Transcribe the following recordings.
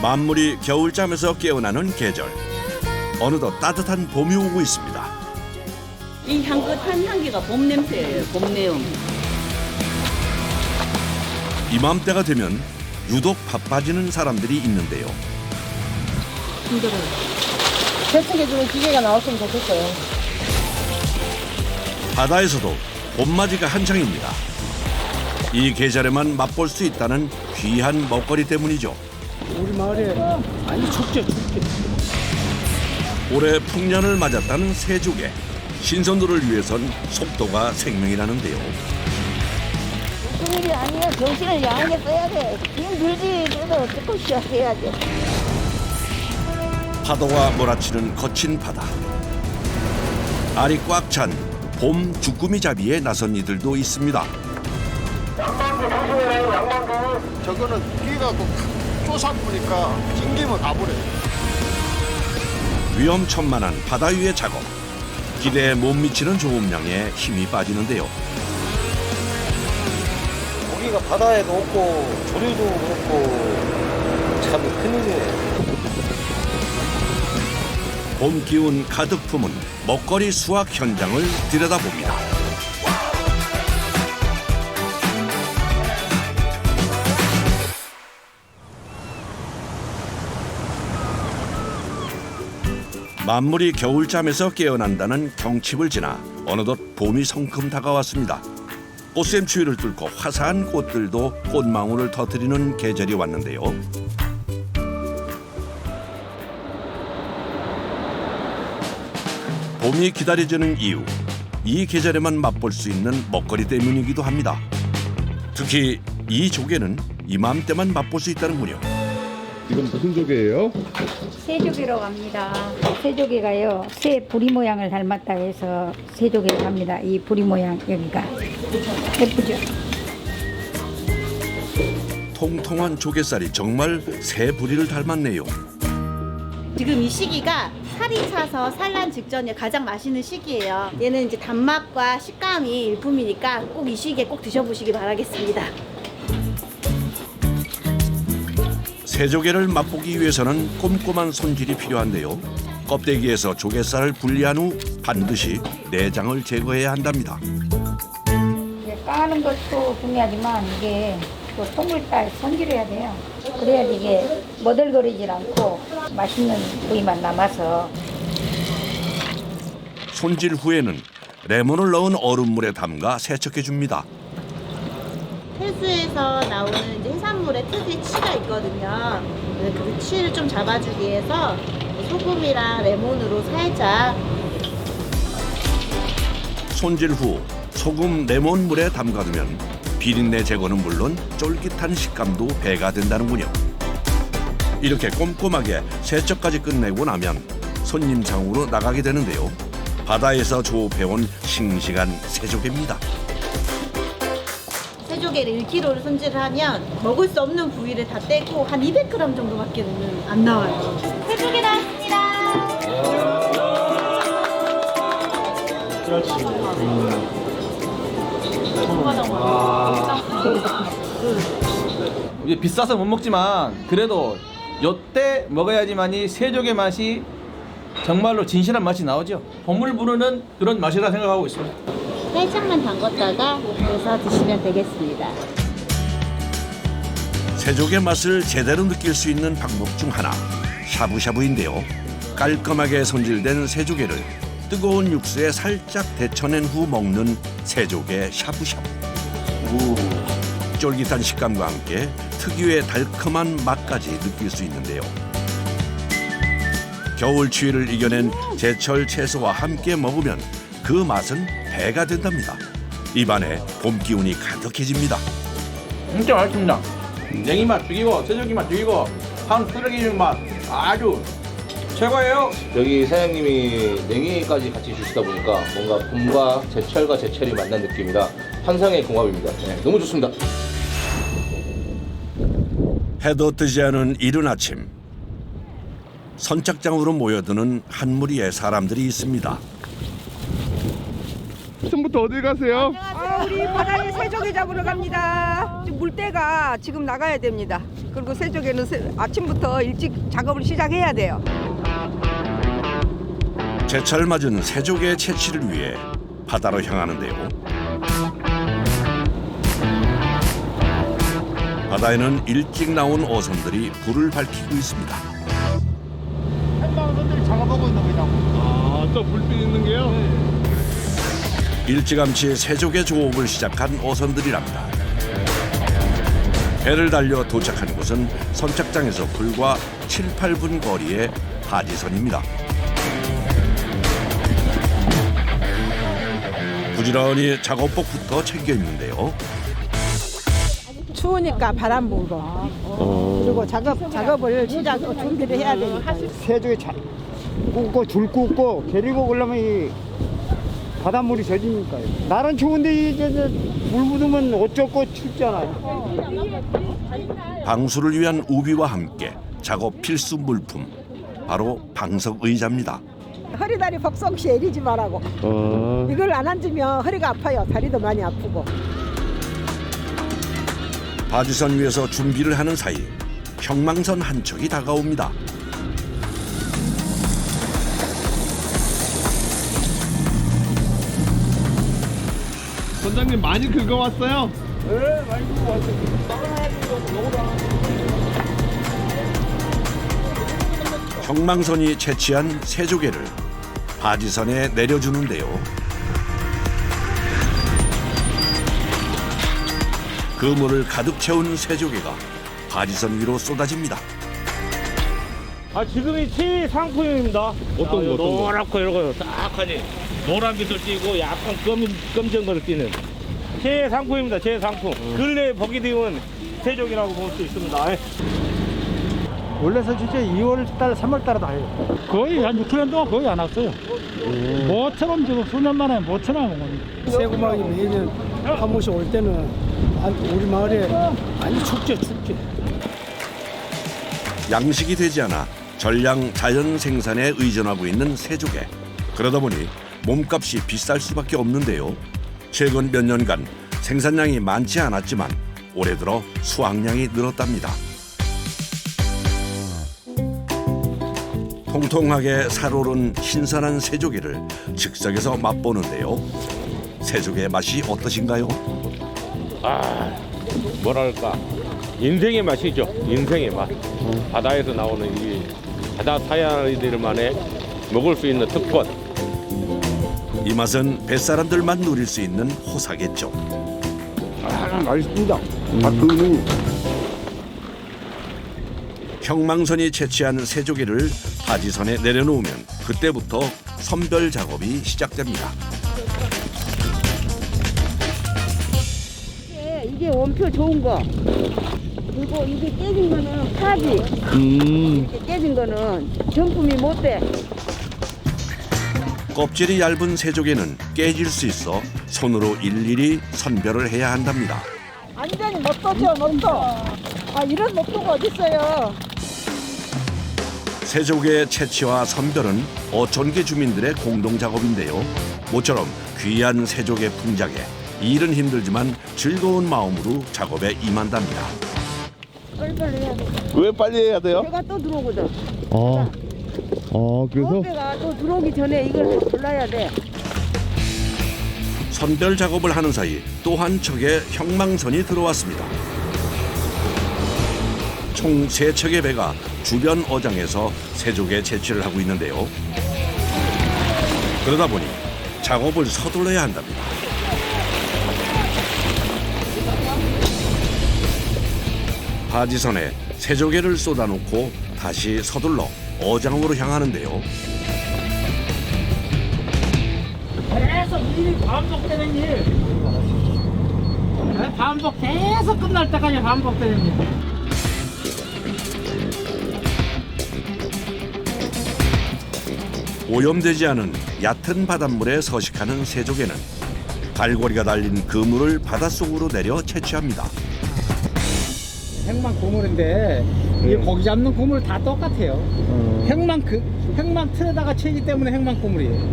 만물이 겨울잠에서 깨어나는 계절. 어느덧 따뜻한 봄이 오고 있습니다. 이 향긋한 향기가 봄 냄새예요. 봄 내음. 이맘때가 되면 유독 바빠지는 사람들이 있는데요. 힘들어요. 세척해주는 기계가 나왔으면 좋겠어요. 바다에서도 봄맞이가 한창입니다. 이 계절에만 맛볼 수 있다는 귀한 먹거리 때문이죠. 우리 마을에 아니 축제. 올해 풍년을 맞았다는 새조개. 신선도를 위해선 속도가 생명이라는데요. 무슨 일이 아니야. 정신을 양하게 써야 돼. 힘들지. 그래도 조금 쉬어야 돼. 파도가 몰아치는 거친 바다. 알이 꽉 찬 봄 주꾸미 잡이에 나선 이들도 있습니다. 저거는 끼가 또 쪼삼으니까 낑기면 가버려요. 위험천만한 바다 위의 작업. 기대에 못 미치는 조업량에 힘이 빠지는데요. 고기가 바다에도 없고 조류도 없고 참 큰일이에요. 봄 기운 가득 품은 먹거리 수확 현장을 들여다봅니다. 만물이 겨울잠에서 깨어난다는 경칩을 지나 어느덧 봄이 성큼 다가왔습니다. 꽃샘 추위를 뚫고 화사한 꽃들도 꽃망울을 터뜨리는 계절이 왔는데요. 봄이 기다려지는 이유, 이 계절에만 맛볼 수 있는 먹거리 때문이기도 합니다. 특히 이 조개는 이맘때만 맛볼 수 있다는군요. 이건 무슨 조개예요? 새조개로 갑니다. 새조개가요, 새 부리 모양을 닮았다 해서 새조개로 갑니다. 이 부리 모양 여기가 예쁘죠? 통통한 조개살이 정말 새 부리를 닮았네요. 지금 이 시기가 살이 차서 산란 직전에 가장 맛있는 시기예요. 얘는 이제 단맛과 식감이 일품이니까 꼭 이 시기에 꼭 드셔보시기 바라겠습니다. 새조개를 맛보기 위해서는 꼼꼼한 손질이 필요한데요. 껍데기에서 조개살을 분리한 후 반드시 내장을 제거해야 한답니다. 이게 까는 것도 중요하지만 이게 또 통물살 손질해야 돼요. 그래야지 이게 머들거리질 않고 맛있는 부위만 남아서. 손질 후에는 레몬을 넣은 얼음물에 담가 세척해 줍니다. 해수에서 나오는 이제 해산물에 특유의 치가 있거든요. 그 치를 좀 잡아주기 위해서 소금이랑 레몬으로 살짝. 손질 후 소금 레몬물에 담가두면 비린내 제거는 물론 쫄깃한 식감도 배가 된다는군요. 이렇게 꼼꼼하게 세척까지 끝내고 나면 손님상으로 나가게 되는데요. 바다에서 조업해온 싱싱한 새조개입니다. 새조개를 1kg를 손질을 하면 먹을 수 없는 부위를 다 떼고 한 200g 정도밖에 안 나와요. 새조개 나왔습니다. 이제 비싸서 못 먹지만 그래도 요때 먹어야지만이 새조개 맛이 정말로 진실한 맛이 나오죠. 봄을 부르는 그런 맛이라 생각하고 있습니다. 살짝만 담궜다가 해서 드시면 되겠습니다. 새조개 맛을 제대로 느낄 수 있는 방법 중 하나, 샤브샤브인데요. 깔끔하게 손질된 새조개를 뜨거운 육수에 살짝 데쳐낸 후 먹는 새조개 샤브샤브. 쫄깃한 식감과 함께 특유의 달콤한 맛까지 느낄 수 있는데요. 겨울 추위를 이겨낸 제철 채소와 함께 먹으면 그 맛은 배가 된답니다. 입안에 봄 기운이 가득해집니다. 진짜 맛있습니다. 냉이 맛 죽이고 새조개 맛 죽이고 한 쓰레기 맛 아주 최고예요. 여기 사장님이 냉이까지 같이 주시다 보니까 뭔가 봄과 제철과 제철이 만난 느낌이라 환상의 궁합입니다. 네, 너무 좋습니다. 해도 뜨지 않은 이른 아침. 선착장으로 모여드는 한 무리의 사람들이 있습니다. 아침부터 어디 가세요? 우리 바다에 새조개 잡으러 갑니다. 지금 물때가 지금 나가야 됩니다. 그리고 새조개는 아침부터 일찍 작업을 시작해야 돼요. 제철 맞은 새조개 채취를 위해 바다로 향하는데요. 바다에는 일찍 나온 어선들이 불을 밝히고 있습니다. 행방선들이 작업하고 있는 거냐고. 아, 또 불빛 있는 게요? 일찌감치 새조개 조업을 시작한 어선들이랍니다. 배를 달려 도착한 곳은 선착장에서 불과 7, 8분 거리의 바지선입니다. 부지런히 작업복부터 챙겨 입는데요. 추우니까 바람 불고 그리고 작업을 준비를 해야 되니까. 새조개 굽고 줄 굽고 데리고 오려면 이 바닷물이 젖으니까요. 날은 추운데 이제 물 묻으면 어쩌고 춥잖아요. 방수를 위한 우비와 함께 작업 필수 물품, 바로 방석 의자입니다. 허리다리 복성 시 내리지 말라고. 이걸 안 앉으면 허리가 아파요. 다리도 많이 아프고. 바지선 위에서 준비를 하는 사이 형망선 한 척이 다가옵니다. 선장님 많이 긁어왔어요? 네, 많이 굽어왔어요. 형망선이 채취한 새조개를 바지선에 내려주는데요. 그물을 가득 채운 새조개가 바지선 위로 쏟아집니다. 아, 지금이 최상품입니다. 어떤 거? 노랗고 이러고 싹하니 노란빛을 띠고 약간 검정 것을 띠는 최상품입니다. 최상품. 근래에 보기 드문 새조개라고 볼 수 있습니다. 원래서 진짜 2월달, 3월달에 다 해요. 거의 한 6년 동안 거의 안 왔어요. 모처럼 지금 수년 만에 모처럼 온 겁니다. 새고막이 매년 한 번씩 올 때는 우리 마을에 많이 축제. 양식이 되지 않아 전량 자연 생산에 의존하고 있는 새조개. 그러다 보니 몸값이 비쌀 수밖에 없는데요. 최근 몇 년간 생산량이 많지 않았지만 올해 들어 수확량이 늘었답니다. 통통하게 살오른 신선한 새조개를 즉석에서 맛보는데요. 새조개의 맛이 어떠신가요? 아, 뭐랄까 인생의 맛이죠. 인생의 맛. 바다에서 나오는 이 바다 사야리들만의 먹을 수 있는 특권. 이 맛은 뱃사람들만 누릴 수 있는 호사겠죠. 맛있습니다. 형망선이 채취한 새조개를 바지선에 내려놓으면 그때부터 선별 작업이 시작됩니다. 이게 원표 좋은 거. 그리고 이게 깨진 거는 파지. 이렇게 깨진 거는 정품이 못 돼. 껍질이 얇은 새조개는 깨질 수 있어 손으로 일일이 선별을 해야 한답니다. 완전히 못 떠죠, 못 떠. 아, 이런 목도가 어딨어요. 새조개 채취와 선별은 어촌계 주민들의 공동 작업인데요. 모처럼 귀한 새조개 풍작에 일은 힘들지만 즐거운 마음으로 작업에 임한답니다. 빨리빨리 해야 돼. 왜 빨리 해야 돼요? 배가 또 들어오거든. 그래서? 배가 또 들어오기 전에 이걸 골라야 돼. 선별 작업을 하는 사이 또 한 척의 형망선이 들어왔습니다. 총 3척의 배가 주변 어장에서 새조개 채취를 하고 있는데요. 그러다 보니 작업을 서둘러야 한답니다. 바지선에 새조개를 쏟아놓고 다시 서둘러 어장으로 향하는데요. 계속 일이 반복되는 일. 반복 계속 끝날 때까지 반복되는 일. 오염되지 않은 얕은 바닷물에 서식하는 새조개는 갈고리가 달린 그물을 바닷속으로 내려 채취합니다. 행만 고물인데 이게 고기 잡는 고물 다 똑같아요. 행만 틀에다가 채기 때문에 행만 고물이에요.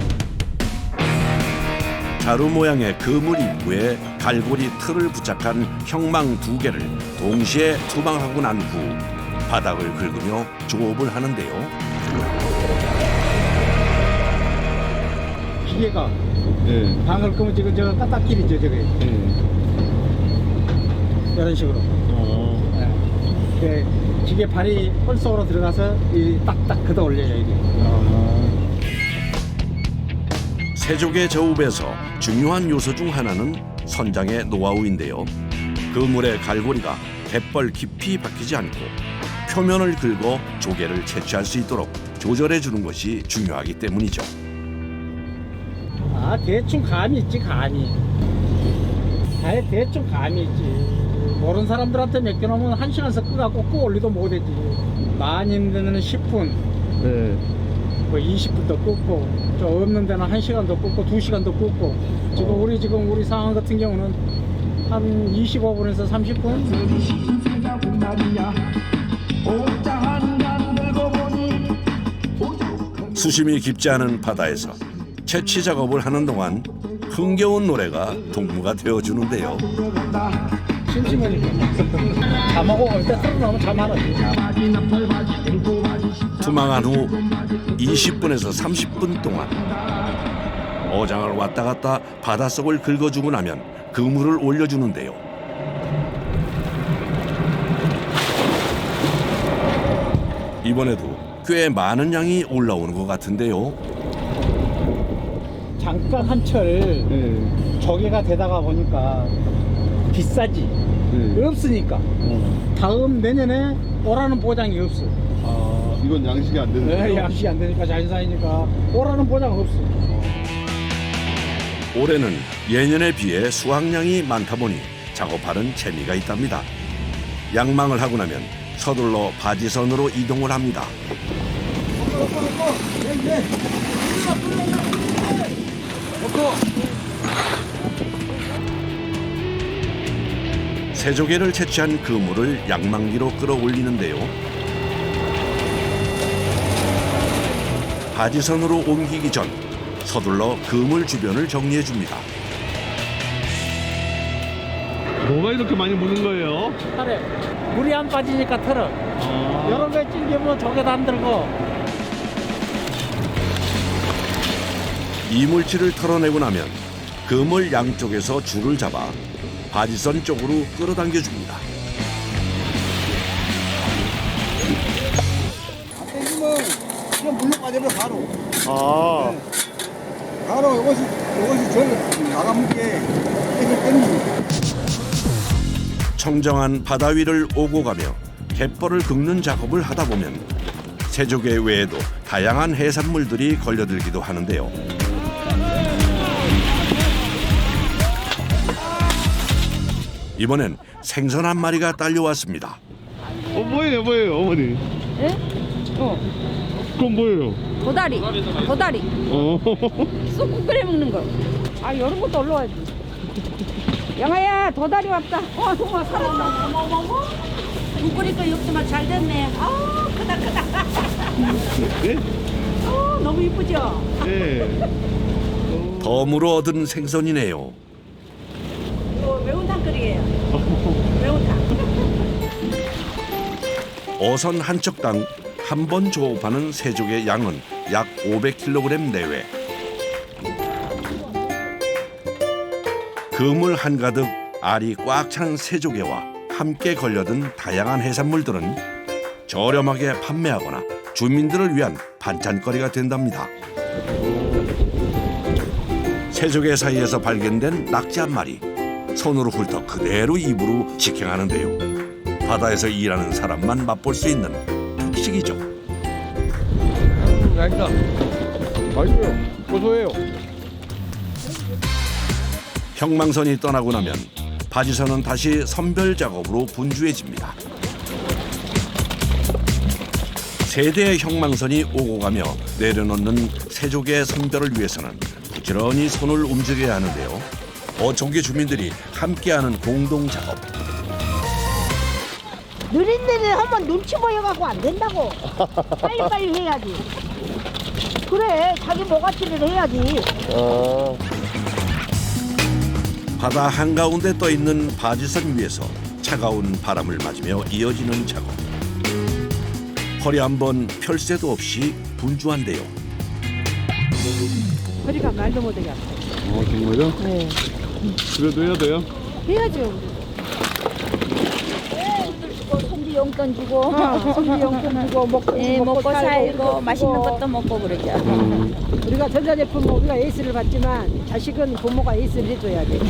자루 모양의 그물 입구에 갈고리 틀을 부착한 형망 2개를 동시에 투방하고 난 후 바닥을 긁으며 조업을 하는데요. 기계가 방을 끄면 지금 저 까딱길이죠 저게. 이런 식으로. 기계 발이 홀 속으로 들어가서 이 딱딱 걷어 올려요 이게. 새조개 저업에서 중요한 요소 중 하나는 선장의 노하우인데요. 그물의 갈고리가 갯벌 깊이 박히지 않고 표면을 긁어 조개를 채취할 수 있도록 조절해 주는 것이 중요하기 때문이죠. 아 대충 감이 있지 감이. 아예 대충 감이 있지. 모르는 사람들한테 맡겨놓으면 1시간씩 끄갖고 끄 올리도 못하지. 많이 있는 데는 10분, 뭐 20분도 끄고, 저 없는 데는 1시간도 끄고 2시간도 끄고. 지금 우리 상황 같은 경우는 한 25분에서 30분. 수심이 깊지 않은 바다에서 채취 작업을 하는 동안 흥겨운 노래가 동무가 되어주는데요. 심심하니까 잠하고 올 때 틀어놓으면 잠 안 오지. 투망한 후 20분에서 30분 동안 어장을 왔다 갔다 바닷속을 긁어주고 나면 그물을 올려주는데요. 이번에도 꽤 많은 양이 올라오는 것 같은데요. 잠깐 한철 조개가 되다가 보니까 비싸지. 없으니까 다음 내년에 오라는 보장이 없어. 이건 양식이 안 되는 거예요? 양식이 안 되니까 자연산이니까 오라는 보장 없어. 올해는 예년에 비해 수확량이 많다 보니 작업하는 재미가 있답니다. 양망을 하고 나면 서둘러 바지선으로 이동을 합니다. 새조개를 채취한 그물을 양망기로 끌어올리는데요. 바지선으로 옮기기 전 서둘러 그물 주변을 정리해 줍니다. 뭐가 이렇게 많이 무는 거예요? 털에 물이 안 빠지니까 털어. 여러 개 찡기면 조개도 안 들고. 이물질을 털어내고 나면 그물 양쪽에서 줄을 잡아 바지선 쪽으로 끌어당겨 줍니다. 땡기면 그냥 물로 빠져버려 바로. 바로 이것이 저기 나가는 게 땡깁니다. 청정한 바다 위를 오고 가며 갯벌을 긁는 작업을 하다 보면 새조개 외에도 다양한 해산물들이 걸려들기도 하는데요. 이번엔 생선 한 마리가 딸려왔습니다. 뭐예요 어머니? 예? 그건 뭐예요? 도다리. 쑥국 끓여 먹는 거. 아 이런 것도 올라와야지. 영아야 도다리 왔다. 동아 살았다. 어머. 국 끓이니까 육수만 잘 됐네. 아우 크다. 네? 너무 이쁘죠? 네. 덤으로 얻은 생선이네요. 이거 매운탕 끓이게요. 매운탕. 어선 한 척당 한 번 조업하는 새조개 양은 약 500kg 내외. 그물 한가득 알이 꽉 찬 새조개와 함께 걸려든 다양한 해산물들은 저렴하게 판매하거나 주민들을 위한 반찬거리가 된답니다. 새조개 사이에서 발견된 낙지 한 마리, 손으로 훑어 그대로 입으로 직행하는데요. 바다에서 일하는 사람만 맛볼 수 있는 특식이죠. 맛있다. 맛있어요. 고소해요. 형망선이 떠나고 나면 바지선은 다시 선별 작업으로 분주해집니다. 세대의 형망선이 오고 가며 내려놓는 새조개 선별을 위해서는 부지런히 손을 움직여야 하는데요. 어촌계 주민들이 함께하는 공동 작업. 느린느린 하면 눈치 보여갖고 안 된다고. 빨리빨리 해야지. 그래 자기 모가치를 해야지. 바다 한가운데 떠있는 바지선 위에서 차가운 바람을 맞으며 이어지는 작업. 허리 한번 펼 새도 없이 분주한데요. 허리가 말도 못하게 아파. 정말요? 네. 그래도 해야 돼요? 해야죠. 손지 용돈 주고, 손지 용돈 주고 먹고 먹고 살고, 맛있는 먹고. 것도 먹고 그러죠. 우리가 전자제품 우리가 에이스를 받지만 자식은 부모가 에이스를 해줘야 돼.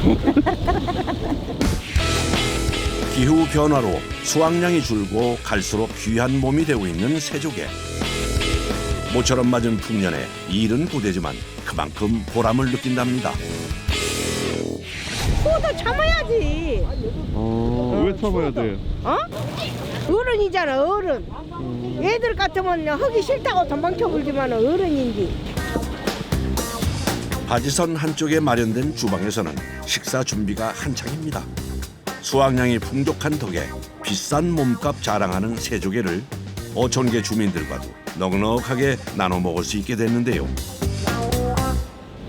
기후 변화로 수확량이 줄고 갈수록 귀한 몸이 되고 있는 새조개. 모처럼 맞은 풍년에 일은 고되지만 그만큼 보람을 느낀답니다. 또 참아야지. 왜 참아야 돼요? 어? 어른이잖아, 어른. 애들 같으면 하기 싫다고 도망쳐 불지만 어른인지. 바지선 한쪽에 마련된 주방에서는 식사 준비가 한창입니다. 수확량이 풍족한 덕에 비싼 몸값 자랑하는 새조개를 어촌계 주민들과도 넉넉하게 나눠 먹을 수 있게 됐는데요.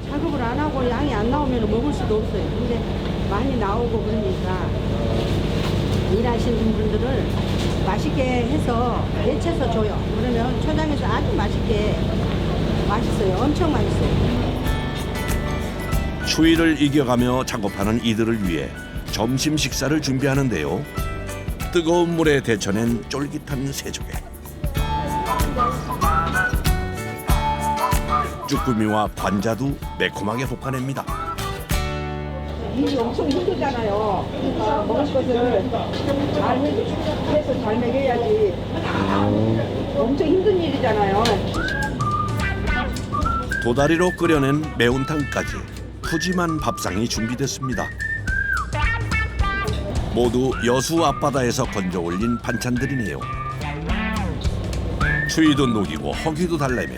작업을 안 하고 양이 안 나오면 먹을 수도 없어요. 근데 많이 나오고 그러니까 일하시는 분들을 맛있게 해서 데쳐서 줘요. 그러면 초장에서 아주 맛있게 맛있어요. 엄청 맛있어요. 추위를 이겨가며 작업하는 이들을 위해 점심 식사를 준비하는데요. 뜨거운 물에 데쳐낸 쫄깃한 새조개. 쭈꾸미와 관자도 매콤하게 볶아냅니다. 일이 엄청 힘들잖아요. 그러니까 먹을 것을 잘 해서 잘 먹여야지. 엄청 힘든 일이잖아요. 도다리로 끓여낸 매운탕까지 푸짐한 밥상이 준비됐습니다. 모두 여수 앞바다에서 건져 올린 반찬들이네요. 추위도 녹이고 허기도 달래며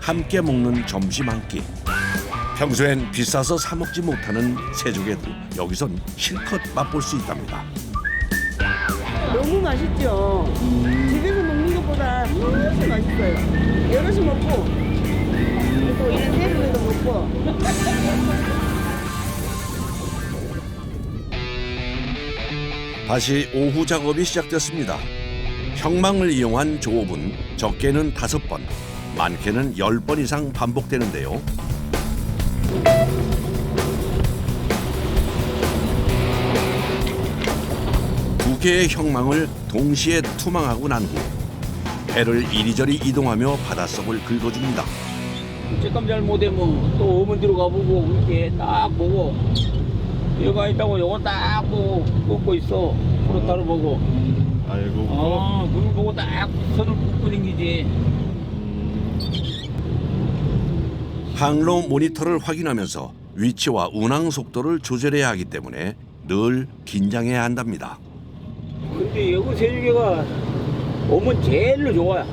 함께 먹는 점심 한 끼. 평소엔 비싸서 사 먹지 못하는 새조개도 여기선 실컷 맛볼 수 있답니다. 너무 맛있죠. 집에서 먹는 것보다 훨씬 맛있어요. 여럿이 먹고 또 이런 새로에도 먹고. 다시 오후 작업이 시작됐습니다. 형망을 이용한 조업은 적게는 5번, 많게는 10번 이상 반복되는데요. 두 개의 형망을 동시에 투망하고 난 후 배를 이리저리 이동하며 바닷속을 긁어줍니다. 쬐끔 잘 못하면 또 어머니로 가보고 이렇게 딱 보고 여기가 있다고 요거 딱 보고 꽂고 있어. 프로 따로 보고. 아이고. 눈을 보고 딱 선을 꽂고 댕기지. 항로 모니터를 확인하면서 위치와 운항 속도를 조절해야 하기 때문에 늘 긴장해야 한답니다. 근데 여기 새조개가 오면 제일로 좋아요.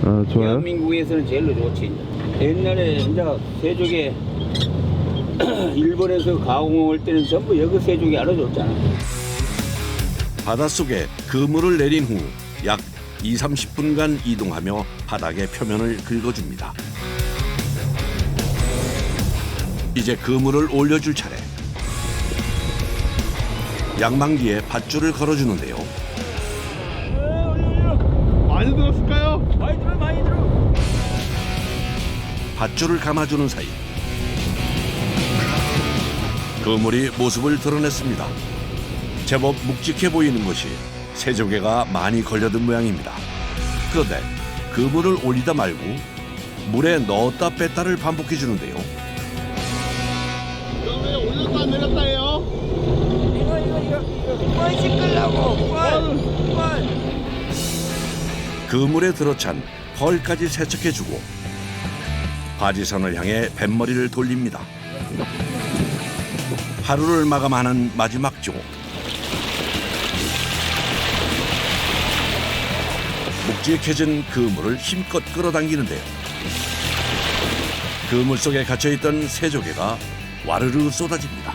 아, 좋아요? 대한민국에서는 제일로 좋지. 옛날에 이제 새조개 일본에서 가공할 때는 전부 여기 새조개 알아줬잖아. 바닷속에 그물을 내린 후 약 20-30분간 이동하며 바닥의 표면을 긁어줍니다. 이제 그물을 올려줄 차례. 양망기에 밧줄을 걸어주는데요. 많이 들었을까요? 많이 들어. 밧줄을 감아주는 사이 그물이 모습을 드러냈습니다. 제법 묵직해 보이는 것이 새조개가 많이 걸려든 모양입니다. 그런데 그물을 올리다 말고 물에 넣었다 뺐다를 반복해 주는데요. 왜 올렸다 내렸다 해요? 뭘 씻으려고? 그물에 들어찬 펄까지 세척해주고 바지선을 향해 뱃머리를 돌립니다. 하루를 마감하는 마지막 조. 묵직해진 그물을 힘껏 끌어당기는데요. 그물 속에 갇혀있던 새조개가 와르르 쏟아집니다.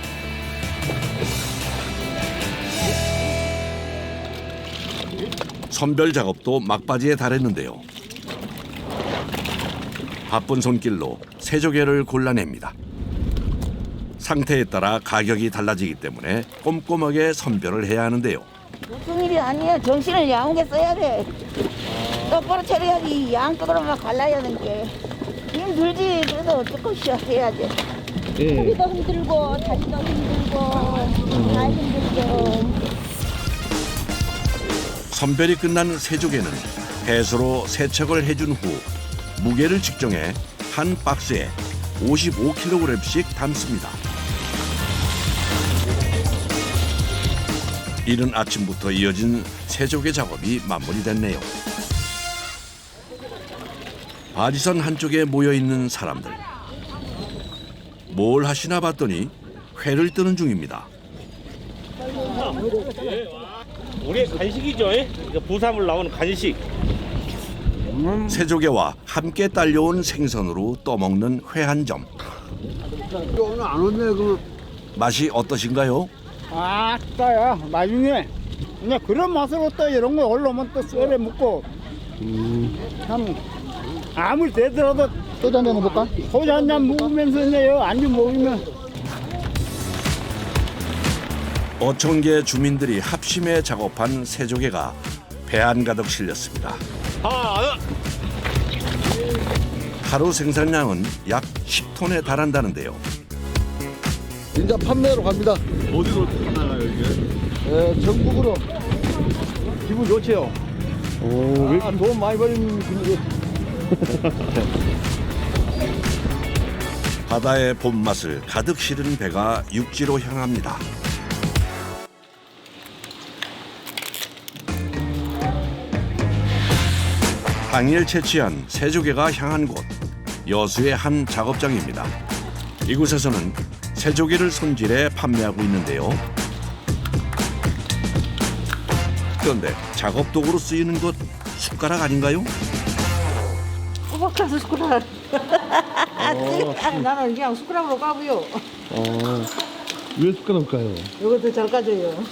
선별 작업도 막바지에 달했는데요. 바쁜 손길로 새조개를 골라냅니다. 상태에 따라 가격이 달라지기 때문에 꼼꼼하게 선별을 해야 하는데요. 보통 일이 아니에요. 정신을 야무게 써야 돼. 똑바로 차려야지. 양쪽으로만 갈라야 되는 게 힘들지. 그래도 어쩔 것이야 해야지. 허리도 힘들고 다리도 힘들고 다 힘들고. 선별이 끝난 새조개는 배수로 세척을 해준 후 무게를 측정해 한 박스에 55kg씩 담습니다. 이른 아침부터 이어진 새조개 작업이 마무리됐네요. 바지선 한쪽에 모여있는 사람들. 뭘 하시나 봤더니 회를 뜨는 중입니다. 우리의 간식이죠. 부산물 나오는 간식. 새조개와 함께 딸려온 생선으로 떠먹는 회 한 점. 오늘 안 오네 그. 맛이 어떠신가요? 아따야 맛있네. 근데 그런 맛으로 또 이런 거 올라오면 또 썰에 묻고. 참 아무리 되더라도 소주 한잔 먹을까? 소주 한잔 먹으면서요 안주 먹으면. 어촌계 주민들이 합심해 작업한 새조개가 배 안 가득 실렸습니다. 하루 생산량은 약 10톤에 달한다는데요. 이제 판매로 갑니다. 어디로 나가요 이게? 전국으로. 기분 좋지요. 돈 많이 벌린 분위기. 바다의 봄맛을 가득 실은 배가 육지로 향합니다. 당일 채취한 새조개가 향한 곳, 여수의 한 작업장입니다. 이곳에서는 새조개를 손질해 판매하고 있는데요. 그런데 작업 도구로 쓰이는 것 숟가락 아닌가요? 꼬박가서 숟가락. 나는 그냥 숟가락으로 까고요. 왜 숟가락 까요? 이것도 잘 까져요.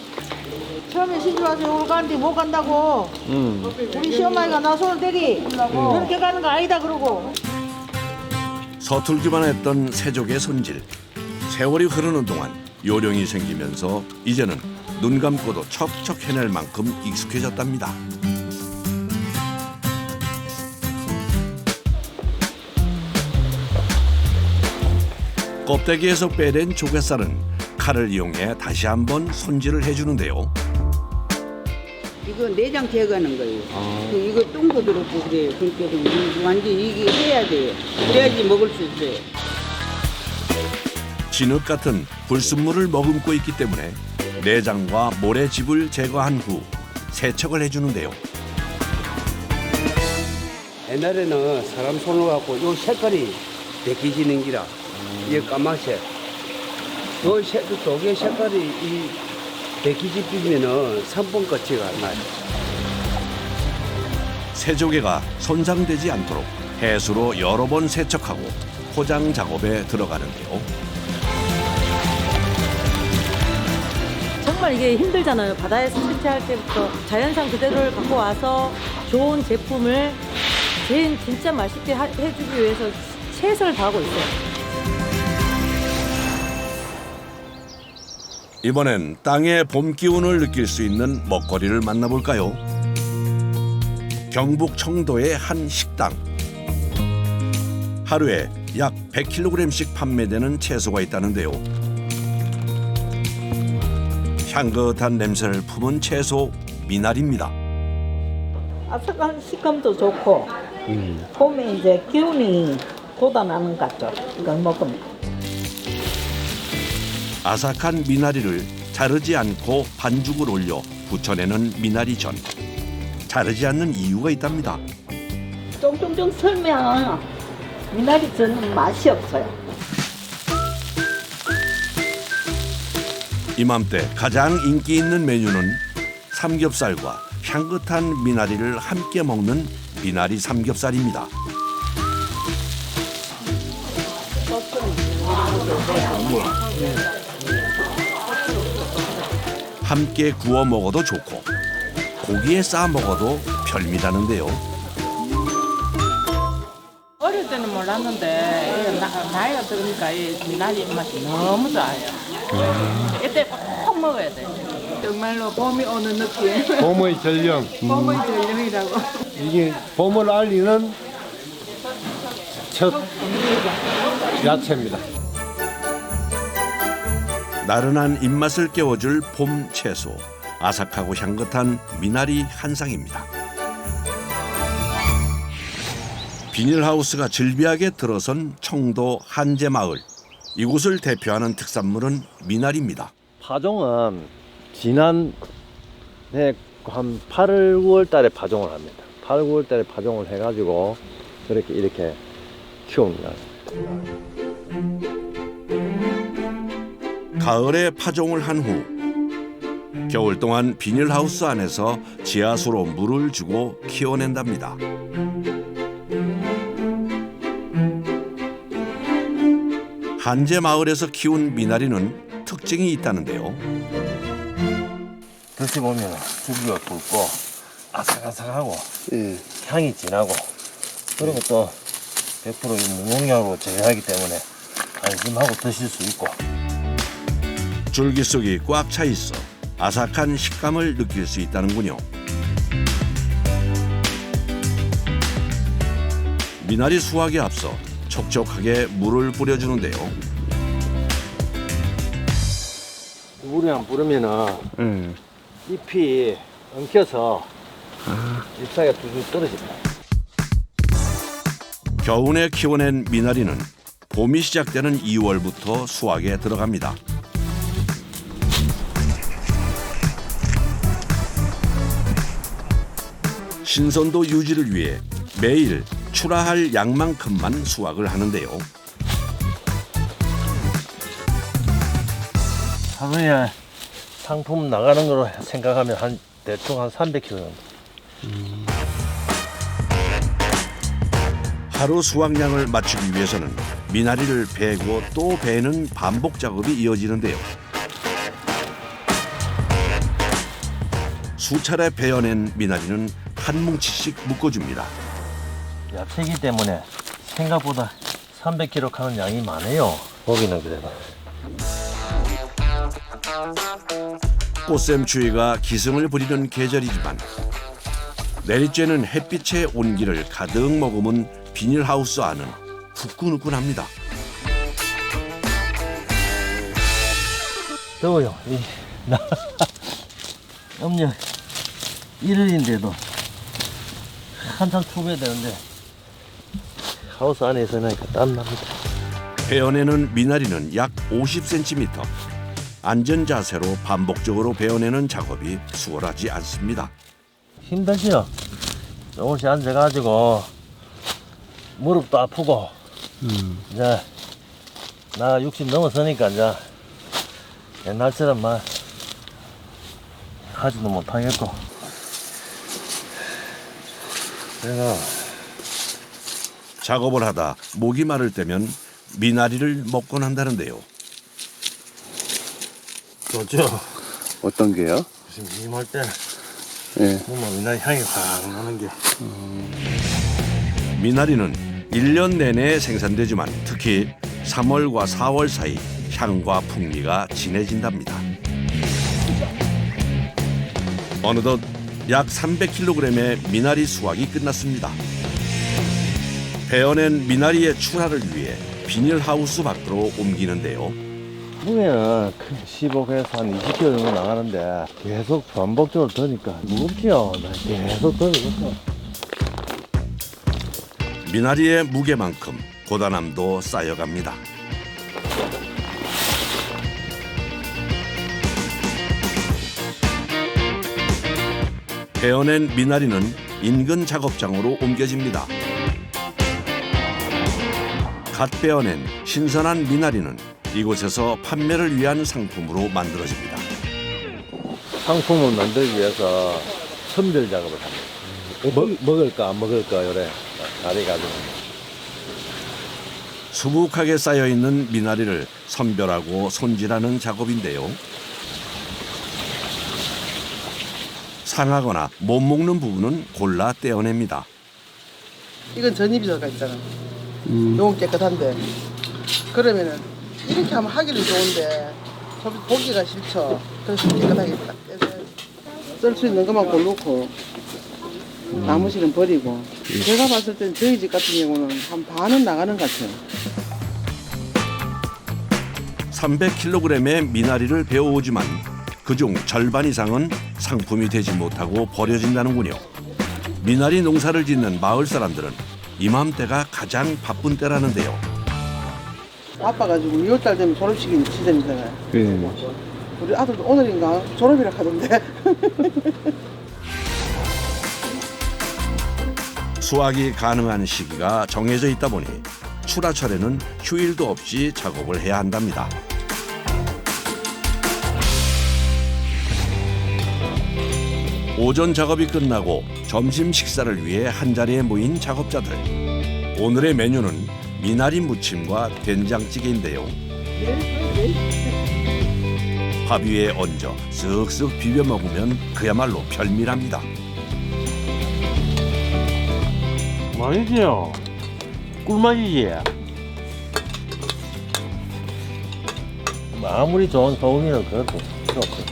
처음에 시집 와서 이걸 가는데 못 간다고. 우리 시어머니가 나 손을 대리. 그렇게 가는 거 아니다 그러고. 서툴기만 했던 새조개 손질. 세월이 흐르는 동안 요령이 생기면서 이제는 눈 감고도 척척 해낼 만큼 익숙해졌답니다. 껍데기에서 빼낸 조개살은 칼을 이용해 다시 한번 손질을 해주는데요. 이거 내장 제거하는 거예요. 이거 똥도 들었고 그래요. 그러니까 완전 이게 해야 돼요. 그래야지 먹을 수 있어요. 진흙 같은 불순물을 머금고 있기 때문에 내장과 모래집을 제거한 후 세척을 해주는데요. 옛날에는 사람 손을 갖고 요 색깔이 벗겨지는 기라. 이게 까만색. 요 조개 색깔이 이 벗겨지면은 3번 거치가 안 나요. 새조개가 손상되지 않도록 해수로 여러 번 세척하고 포장 작업에 들어가는데요. 정말 이게 힘들잖아요. 바다에서 채취할 때부터 자연산 그대로를 갖고 와서 좋은 제품을 진짜 맛있게 해주기 위해서 최선을 다하고 있어요. 이번엔 땅의 봄 기운을 느낄 수 있는 먹거리를 만나볼까요? 경북 청도의 한 식당. 하루에 약 100kg씩 판매되는 채소가 있다는데요. 향긋한 냄새를 품은 채소 미나리입니다. 아삭한 식감도 좋고 봄에 이제 기운이 돋아나는 것 같죠. 이걸 먹으면. 아삭한 미나리를 자르지 않고 반죽을 올려 부쳐내는 미나리전. 자르지 않는 이유가 있답니다. 쫑쫑쫑 설면 미나리전은 맛이 없어요. 이맘때 가장 인기 있는 메뉴는 삼겹살과 향긋한 미나리를 함께 먹는 미나리 삼겹살입니다. 함께 구워 먹어도 좋고 고기에 싸 먹어도 별미라는데요. 어릴 때는 몰랐는데 나이가 들으니까 이 미나리 입맛이 너무 좋아요. 이때 꼭 먹어야 돼. 정말로 봄이 오는 느낌. 봄의 전령. 봄의 전령이라고. 이게 봄을 알리는 첫 야채입니다. 나른한 입맛을 깨워줄 봄 채소, 아삭하고 향긋한 미나리 한 상입니다. 비닐하우스가 즐비하게 들어선 청도 한제마을. 이곳을 대표하는 특산물은 미나리입니다. 파종은 지난해 한 8월, 9월 달에 파종을 합니다. 8월, 9월 달에 파종을 해가지고 이렇게 키웁니다. 가을에 파종을 한 후 겨울 동안 비닐하우스 안에서 지하수로 물을 주고 키워낸답니다. 한제 마을에서 키운 미나리는 특징이 있다는데요. 드셔보면 주기가 굵고 아삭아삭하고 향이 진하고 그리고 또 100% 무농약으로 재배하기 때문에 안심하고 드실 수 있고 줄기 속이 꽉 차 있어 아삭한 식감을 느낄 수 있다는군요. 미나리 수확에 앞서 촉촉하게 물을 뿌려주는데요. 물이 안 뿌르면은 잎이 엉켜서 잎사귀가 뚝뚝 떨어집니다. 겨우내 키워낸 미나리는 봄이 시작되는 2월부터 수확에 들어갑니다. 신선도 유지를 위해 매일 출하할 양만큼만 수확을 하는데요. 하루에 상품 나가는 거로 생각하면 대충 한 300kg 정도. 하루 수확량을 맞추기 위해서는 미나리를 베고 또 베는 반복 작업이 이어지는데요. 수차례 베어낸 미나리는 한 뭉치씩 묶어줍니다. 야채이기 때문에 생각보다 300kg 하는 양이 많아요. 고기는 그래도. 꽃샘추위가 기승을 부리는 계절이지만 내리쬐는 햇빛의 온기를 가득 머금은 비닐하우스 안은 후끈후끈합니다. 더워요. 음력 1일인데도 한참 추워야 되는데 하우스 안에 있으니까 땀납니다. 베어내는 미나리는 약 50cm. 앉은 자세로 반복적으로 베어내는 작업이 수월하지 않습니다. 힘들지요. 조금씩 앉아가지고 무릎도 아프고 이제 나 60 넘었으니까 이제 옛날처럼 막 하지도 못하겠고 그래서 작업을 하다 목이 마를 때면 미나리를 먹곤 한다는데요. 좋죠. 어떤 게요? 지금 임할 때 예. 보면 미나리 향이 확 나는 게 미나리는 1년 내내 생산되지만 특히 3월과 4월 사이 향과 풍미가 진해진답니다. 어느덧 약 300kg의 미나리 수확이 끝났습니다. 베어낸 미나리의 출하를 위해 비닐하우스 밖으로 옮기는데요. 무게는 15에서 한 20kg 정도 나가는데 계속 반복적으로 드니까 무겁지요. 계속 들고 미나리의 무게만큼 고단함도 쌓여갑니다. 베어낸 미나리는 인근 작업장으로 옮겨집니다. 갓 베어낸 신선한 미나리는 이곳에서 판매를 위한 상품으로 만들어집니다. 상품을 만들기 위해서 선별 작업을 합니다. 먹을까 안 먹을까 요래 가리가지고 수북하게 쌓여있는 미나리를 선별하고 손질하는 작업인데요. 상하거나 못 먹는 부분은 골라 떼어냅니다. 이건 전입이 들어가 있잖아. 너무 깨끗한데. 그러면은 이렇게 하면 하기는 좋은데 보기가 싫죠. 그래서 깨끗하게 딱 쓸 수 있는 것만 고르고 나머지는 버리고. 제가 봤을 땐 저희 집 같은 경우는 한 반은 나가는 것 같아요. 300kg의 미나리를 베어오지만 그중 절반 이상은 상품이 되지 못하고 버려진다는군요. 미나리 농사를 짓는 마을 사람들은 이맘때가 가장 바쁜 때라는데요. 바빠가지고 2월달 되면 졸업식이 시즌이잖아요. 우리 아들도 오늘인가 졸업이라 하던데. 수확이 가능한 시기가 정해져 있다 보니 출하철에는 휴일도 없이 작업을 해야 한답니다. 오전 작업이 끝나고 점심 식사를 위해 한자리에 모인 작업자들. 오늘의 메뉴는 미나리 무침과 된장찌개인데요. 밥 위에 얹어 쓱쓱 비벼 먹으면 그야말로 별미랍니다. 맛있지요? 꿀맛이지? 아무리 좋은 소고기는 그래도 필요 없어.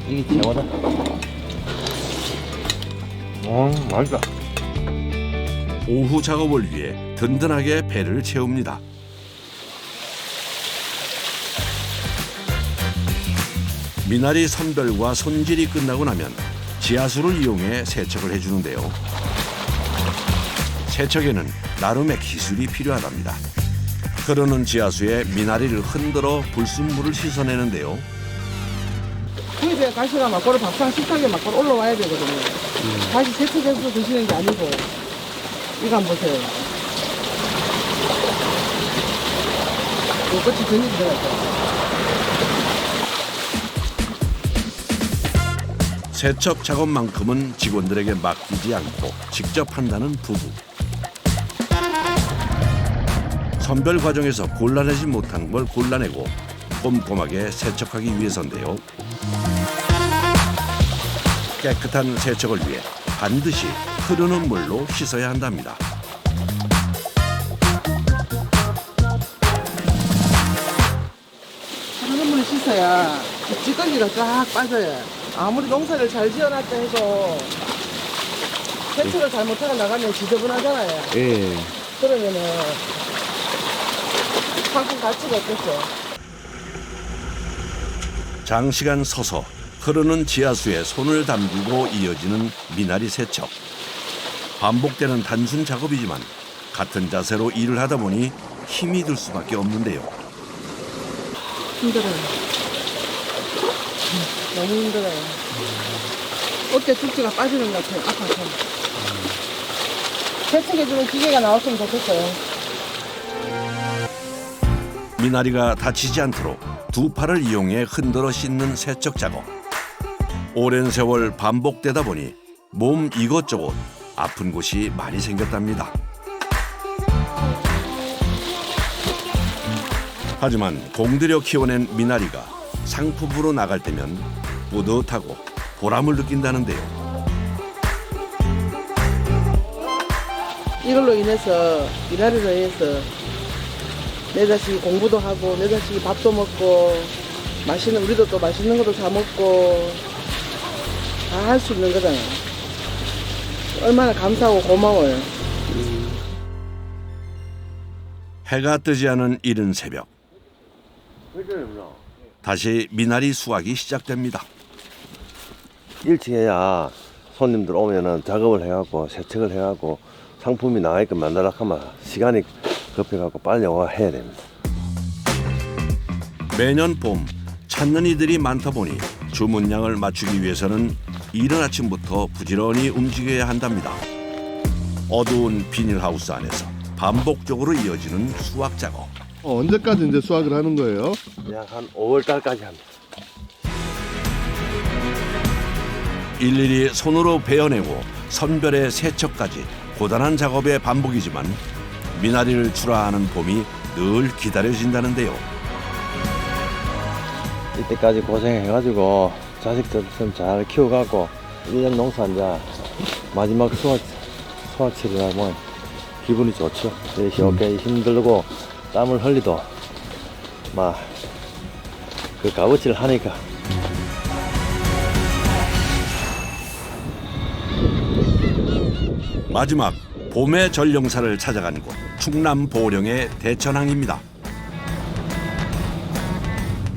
이게 최고다. 맛있다. 오후 작업을 위해 든든하게 배를 채웁니다. 미나리 선별과 손질이 끝나고 나면 지하수를 이용해 세척을 해주는데요. 세척에는 나름의 기술이 필요하답니다. 흐르는 지하수에 미나리를 흔들어 불순물을 씻어내는데요. 그게 가시가 막고로 밥상 식탁에 막고로 올라와야 되거든요. 다시 세척해서 드시는 게 아니고. 이거 한번 보세요. 요 끝이 전이 들어가죠. 세척 작업만큼은 직원들에게 맡기지 않고 직접 한다는 부부. 선별 과정에서 골라내지 못한 걸 골라내고 꼼꼼하게 세척하기 위해서인데요. 깨끗한 세척을 위해 반드시 흐르는 물로 씻어야 한답니다. 흐르는 물을 씻어야 찌꺼기가 쫙 빠져요. 아무리 농사를 잘 지어놨다 해도 세척을 잘못하고 나가면 지저분하잖아요. 예. 그러면은 상품 가치가 없겠죠. 장시간 서서 흐르는 지하수에 손을 담그고 이어지는 미나리 세척. 반복되는 단순 작업이지만 같은 자세로 일을 하다 보니 힘이 들 수밖에 없는데요. 힘들어요. 너무 힘들어요. 어깨 축지가 빠지는 것 같아요. 아파서. 세척해주는 기계가 나왔으면 좋겠어요. 미나리가 다치지 않도록 두 팔을 이용해 흔들어 씻는 세척 작업. 오랜 세월 반복되다 보니 몸 이것저것 아픈 곳이 많이 생겼답니다. 하지만 공들여 키워낸 미나리가 상품으로 나갈 때면 뿌듯하고 보람을 느낀다는데요. 이걸로 인해서 미나리로 인해서 내 자식이 공부도 하고 내 자식이 밥도 먹고 맛있는 우리도 또 맛있는 것도 사 먹고 다 할 수 있는 거잖아요. 얼마나 감사하고 고마워요. 해가 뜨지 않은 이른 새벽. 다시 미나리 수확이 시작됩니다. 일찍 해야 손님들 오면은 작업을 해갖고 세척을 해갖고 상품이 나가게끔 만들려고 하면 시간이 급해갖고 빨리 와 해야 됩니다. 매년 봄 찾는 이들이 많다 보니 주문량을 맞추기 위해서는 이른 아침부터 부지런히 움직여야 한답니다. 어두운 비닐하우스 안에서 반복적으로 이어지는 수확 작업. 언제까지 이제 수확을 하는 거예요? 약 한 5월 달까지 합니다. 일일이 손으로 베어내고 선별의 세척까지 고단한 작업의 반복이지만 미나리를 출하하는 봄이 늘 기다려진다는데요. 이때까지 고생해가지고 자식들 좀 잘 키워갖고 1년 농사 이제 마지막 수확철이라 뭐 기분이 좋죠. 이렇게 힘들고 땀을 흘리도 막 그 값어치를 하니까. 마지막 봄의 전령사를 찾아간 곳 충남 보령의 대천항입니다.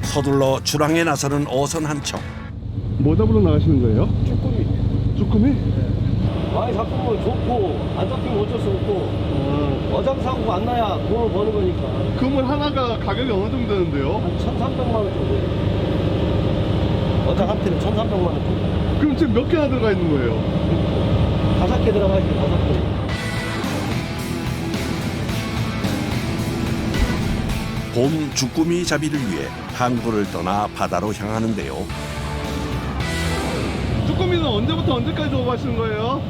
서둘러 출항에 나서는 어선 한 척. 뭐 잡으러 나가시는 거예요? 쭈꾸미. 쭈꾸미? 많이 잡히면 좋고 안 잡히면 어쩔 수 없고 어장 사고가 안 나야 돈을 버는 거니까. 그물 하나가 가격이 어느 정도 되는데요? 한 1,300만 원 정도 돼요. 어장 한 피는 1,300만 원 정도. 그럼 지금 몇 개나 들어가 있는 거예요? 5개 들어가 있어요. 5개. 봄 주꾸미 잡이를 위해 항구를 떠나 바다로 향하는데요. 쭈꾸미는 언제부터 언제까지 조업하시는 거예요?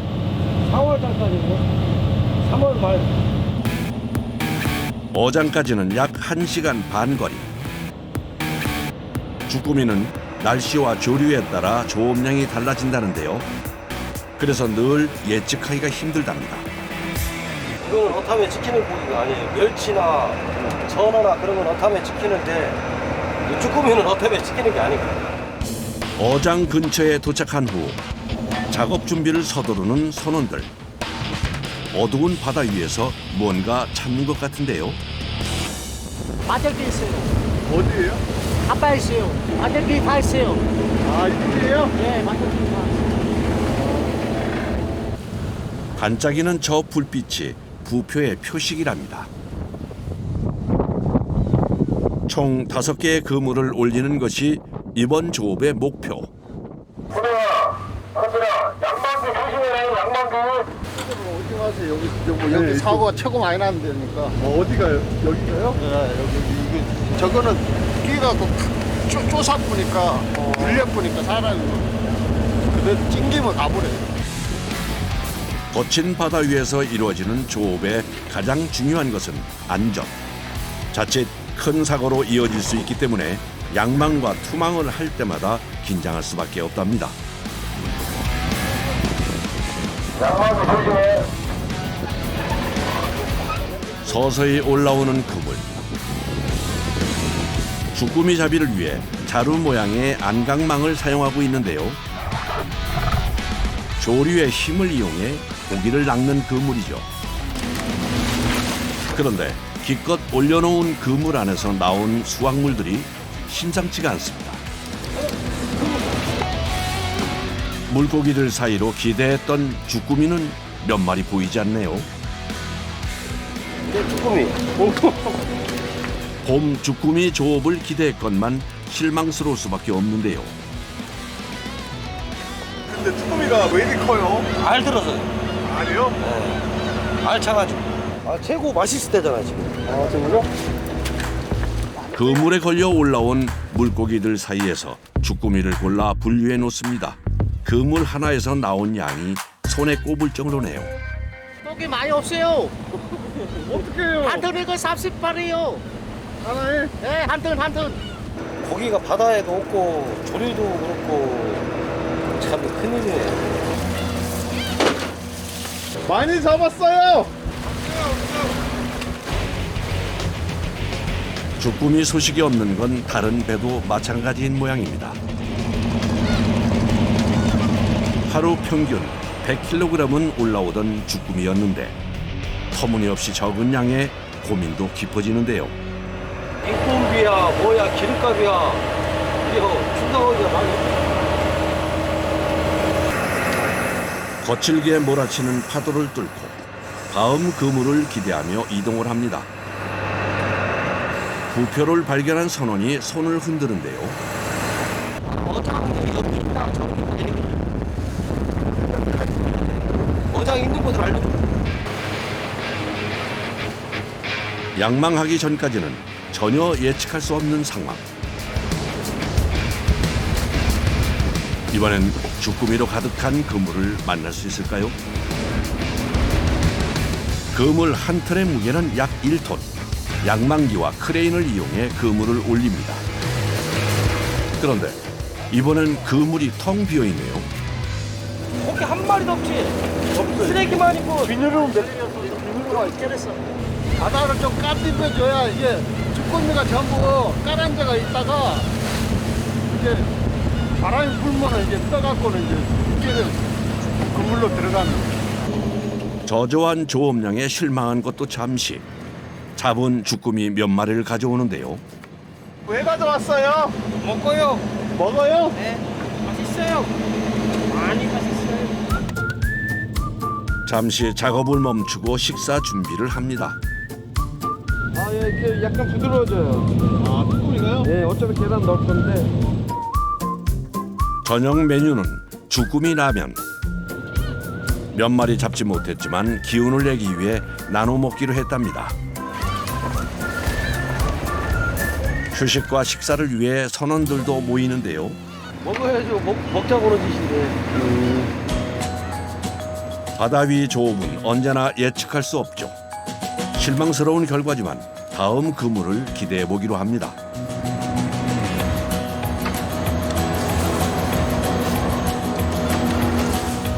4월달까지요. 3월 말. 어장까지는 약 1시간 반 거리. 주꾸미는 날씨와 조류에 따라 조업량이 달라진다는데요. 그래서 늘 예측하기가 힘들답니다. 이거는 어탐에 찍히는 고기가 아니에요. 멸치나 전어나 그런 건 어탐에 찍히는데 이 쭈꾸미는 어탐에 찍히는 게 아니거든요. 어장 근처에 도착한 후 작업 준비를 서두르는 선원들. 어두운 바다 위에서 뭔가 찾는 것 같은데요. 마들기 있어요. 어디예요? 아빠 있어요. 마들기 다 있어요. 아, 이쪽이에요? 네, 마들기 다. 반짝이는 저 불빛이 부표의 표식이랍니다. 총 5개의 그물을 올리는 것이 이번 조업의 목표. 어디 가세요? 여기 사고가 최고 많이 나는 데니까. 어디가요? 여기가요? 네, 여기 저거는 끼가 쪼사보니까 물려보니까 사람이 그대로 찡기면 가버려요. 거친 바다 위에서 이루어지는 조업의 가장 중요한 것은 안전. 자칫 큰 사고로 이어질 수 있기 때문에 양망과 투망을 할 때마다 긴장할 수밖에 없답니다. 서서히 올라오는 그물. 주꾸미 잡이를 위해 자루 모양의 안강망을 사용하고 있는데요. 조류의 힘을 이용해 고기를 낚는 그물이죠. 그런데 기껏 올려놓은 그물 안에서 나온 수확물들이 심상치가 않습니다. 물고기들 사이로 기대했던 주꾸미는 몇 마리 보이지 않네요. 쭈꾸미. 봄 주꾸미 조업을 기대했건만 실망스러울 수밖에 없는데요. 근데 쭈꾸미가 왜 이렇게 커요? 알 들어서요. 알이요? 네. 알 차가지고. 아, 최고 맛있을 때잖아요, 지금. 아, 정말요? 그물에 걸려 올라온 물고기들 사이에서 주꾸미를 골라 분류해 놓습니다. 그물 하나에서 나온 양이 손에 꼽을 정도네요. 고기 많이 없어요. 어떻게 해요? 한 톤에 그 30발이에요. 하나에? 네, 한 톤. 고기가 바다에도 없고 조류도 그렇고 참 큰일이네요. 많이 잡았어요! 주꾸미 소식이 없는 건 다른 배도 마찬가지인 모양입니다. 하루 평균 100kg은 올라오던 주꾸미였는데 터무니없이 적은 양에 고민도 깊어지는데요. 인건비야 뭐야 기름값이야 이거 충당하기가 많이 거칠게 몰아치는 파도를 뚫고 다음 그물을 기대하며 이동을 합니다. 부표를 발견한 선원이 손을 흔드는데요. 어장 있는 곳을 알려줘. 양망하기 전까지는 전혀 예측할 수 없는 상황. 이번엔 주꾸미로 가득한 그물을 만날 수 있을까요? 그물 한 턴의 무게는 약 1톤. 양망기와 크레인을 이용해 그물을 올립니다. 그런데 이번엔 그물이 텅 비어 있네요. 고기 한 마리도 없지. 쓰레기만 있고. 비닐로 내리면서 비닐로 바다를 좀 까띠펴줘야 이게 쭈꾸미가 전부 까란데가 있다가 이제 바람이 불면 이제 떠갖고는 이제 육지를 그물로 들어가는. 저조한 조업량에 실망한 것도 잠시. 잡은 주꾸미 몇 마리를 가져오는데요. 왜 가져왔어요? 먹고요. 먹어요? 네, 맛있어요. 많이 맛있어요. 잠시 작업을 멈추고 식사 준비를 합니다. 아, 예, 이렇게 약간 부드러워져요. 아, 쭈꾸미가요? 예, 어차피 계란 넣을 건데. 저녁 메뉴는 주꾸미 라면. 몇 마리 잡지 못했지만 기운을 내기 위해 나눠 먹기로 했답니다. 휴식과 식사를 위해 선원들도 모이는데요. 먹어야죠. 먹자고 그런 짓인데. 바다 위 조업은 언제나 예측할 수 없죠. 실망스러운 결과지만 다음 그물을 기대해 보기로 합니다.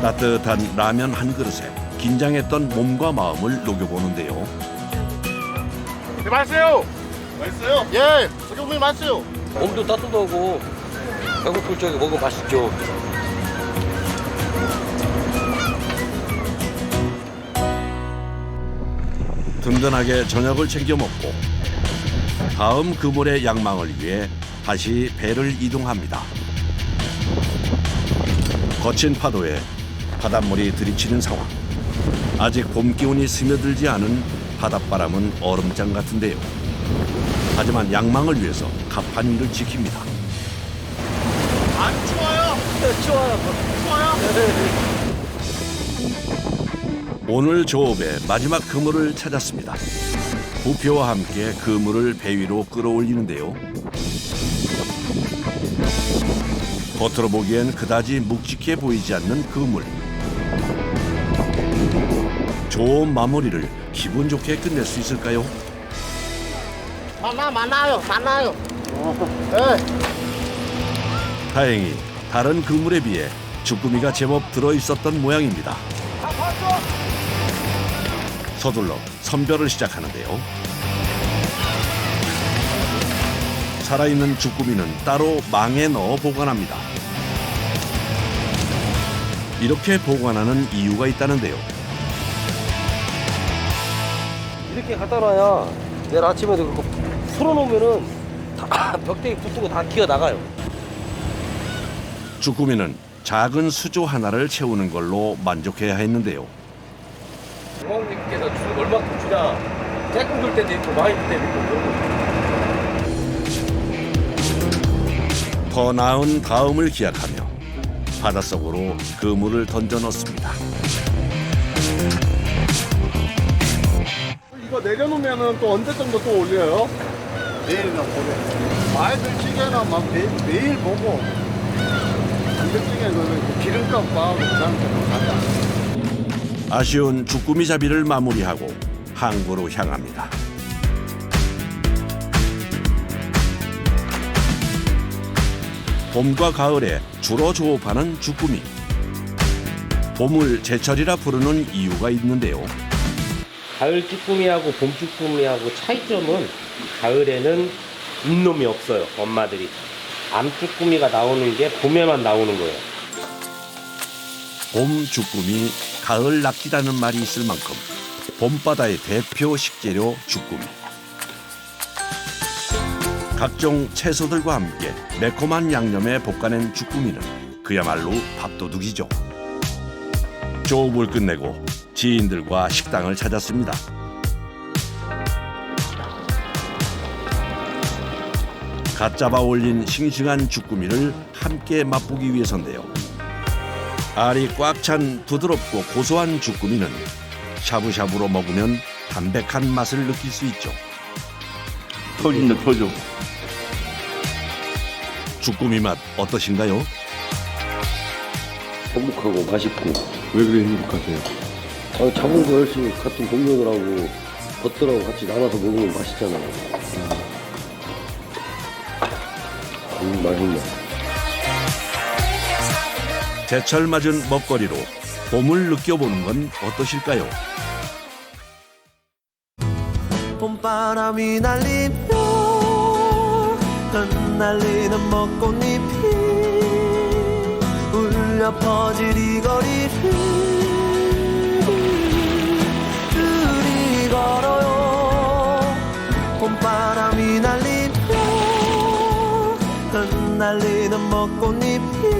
따뜻한 라면 한 그릇에 긴장했던 몸과 마음을 녹여보는데요. 네, 맛있어요. 맛있어요? 예, 쭈꾸미 맛있어요. 몸도 따뜻하고 배고플 적에 먹으면 맛있죠. 든든하게 저녁을 챙겨 먹고 다음 그물의 양망을 위해 다시 배를 이동합니다. 거친 파도에 바닷물이 들이치는 상황. 아직 봄 기운이 스며들지 않은 바닷바람은 얼음장 같은데요. 하지만 양망을 위해서 갑판 일을 지킵니다. 안 추워요? 네, 추워요. 추워요? 오늘 조업의 마지막 그물을 찾았습니다. 부표와 함께 그물을 배 위로 끌어올리는데요. 겉으로 보기엔 그다지 묵직해 보이지 않는 그물. 조업 마무리를 기분 좋게 끝낼 수 있을까요? 많아요. 네. 다행히 다른 그물에 비해 주꾸미가 제법 들어있었던 모양입니다. 서둘러 선별을 시작하는데요. 살아있는 주꾸미는 따로 망에 넣어 보관합니다. 이렇게 보관하는 이유가 있다는데요. 이렇게 갖다 놔야 내일 아침에도 그거 풀어놓으면은 다 벽대에 붙고 다 기어 나가요. 주꾸미는 작은 수조 하나를 채우는 걸로 만족해야 했는데요. 부모님께서 얼마큼 주냐? 조금 줄 때도 있고 많이 줄 때도 있고 그런 거. 더 나은 다음을 기약하며 바닷속으로 그물을 던져 넣습니다. 이거 내려놓으면 또 언제 정도 또 올려요? 내일이나 모레. 많이들 찌개는 막 매일 보고 안들찌개는 기름값 봐하고 그 상태로 가자. 아쉬운 주꾸미 잡이를 마무리하고 항구로 향합니다. 봄과 가을에 주로 조업하는 주꾸미. 봄을 제철이라 부르는 이유가 있는데요. 가을 쭈꾸미하고 봄 쭈꾸미하고 차이점은 가을에는 입놈이 없어요. 엄마들이. 암 쭈꾸미가 나오는 게 봄에만 나오는 거예요. 봄 주꾸미, 가을 낙지라는 말이 있을 만큼 봄바다의 대표 식재료 주꾸미. 각종 채소들과 함께 매콤한 양념에 볶아낸 주꾸미는 그야말로 밥도둑이죠. 조업을 끝내고 지인들과 식당을 찾았습니다. 갓 잡아 올린 싱싱한 주꾸미를 함께 맛보기 위해서인데요. 알이 꽉 찬 부드럽고 고소한 주꾸미는 샤브샤브로 먹으면 담백한 맛을 느낄 수 있죠. 터진다 터져. 주꾸미 맛 어떠신가요? 행복하고 맛있고. 왜 그래 행복하세요? 잡은 거 열심히 같은 동료들하고 겉들하고 같이 나눠서 먹으면 맛있잖아요. 맛있네. 제철 맞은 먹거리로 봄을 느껴보는 건 어떠실까요? 봄바람이 날리며 흩날리는 벚꽃잎이 울려 퍼질 이 거리를 둘이 걸어요. 봄바람이 날리며 흩날리는 벚꽃잎이